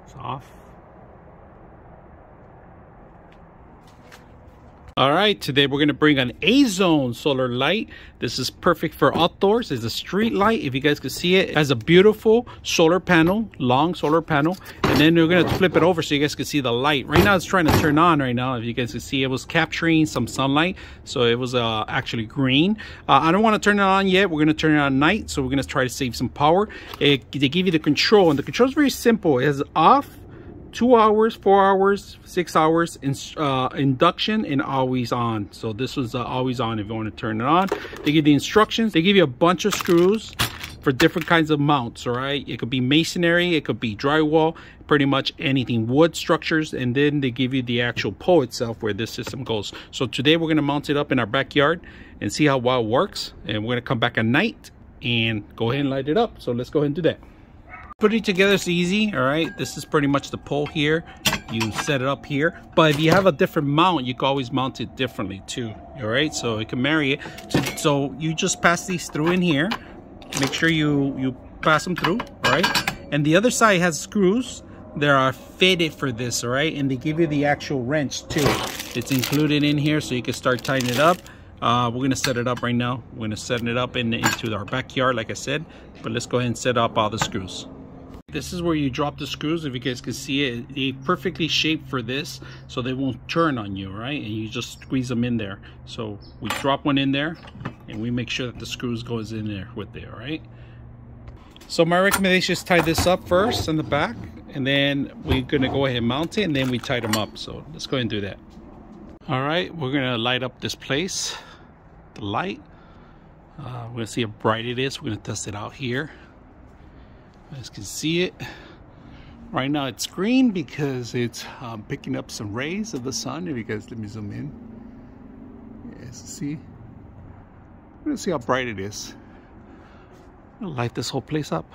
It's off. All right, today we're gonna bring an A-zone solar light. This is perfect for outdoors. It's a street light. If you guys can see it, it has a beautiful solar panel, long solar panel. And then we're gonna flip it over so you guys can see the light. Right now it's trying to turn on right now. If you guys can see, it was capturing some sunlight. So it was actually green. I don't wanna turn it on yet. We're gonna turn it on at night. So we're gonna try to save some power. They give you the control, and the control is very simple. It has off, 2 hours, 4 hours, 6 hours, induction, and always on. So this was always on if you want to turn it on. They give the instructions. They give you a bunch of screws for different kinds of mounts. All right, it could be masonry, it could be drywall, pretty much anything, wood structures, and then they give you the actual pole itself where this system goes. So today we're going to mount it up in our backyard and see how well it works, and we're going to come back at night and go ahead and light it up. So let's go ahead and do that. Putting it together is easy. All right, this is pretty much the pole here. You set it up here, but if you have a different mount, you can always mount it differently too. All right, so it can marry it. So you just pass these through in here. Make sure you pass them through. All right, and the other side has screws that are fitted for this. All right, and they give you the actual wrench too. It's included in here, so you can start tightening it up. We're gonna set it up right now. We're gonna set it up into our backyard, like I said. But let's go ahead and set up all the screws. This is where you drop the screws. If you guys can see it, they're perfectly shaped for this, so they won't turn on you, right? And you just squeeze them in there. So we drop one in there, and we make sure that the screws goes in there with it, all right? So my recommendation is tie this up first in the back, and then we're gonna go ahead and mount it, and then we tie them up. So let's go ahead and do that. All right, we're gonna light up this place, the light. We're gonna see how bright it is. We're gonna test it out here. You guys can see it. Right now it's green because it's picking up some rays of the sun. If you guys let me zoom in. You guys see? We're gonna see how bright it is. I'm gonna light this whole place up.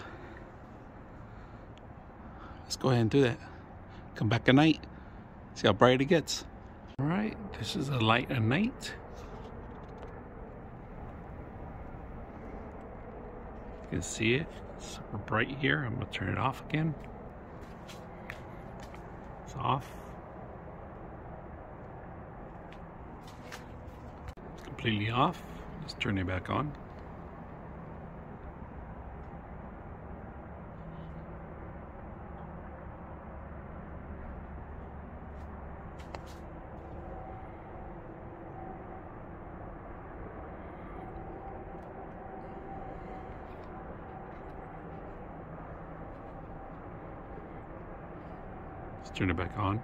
Let's go ahead and do that. Come back at night. See how bright it gets. All right, this is a light at night. You can see it. Super bright here. I'm gonna turn it off again. It's off. It's completely off. Let's turn it back on. Let's turn it back on.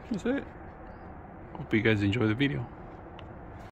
That's it. Hope you guys enjoy the video.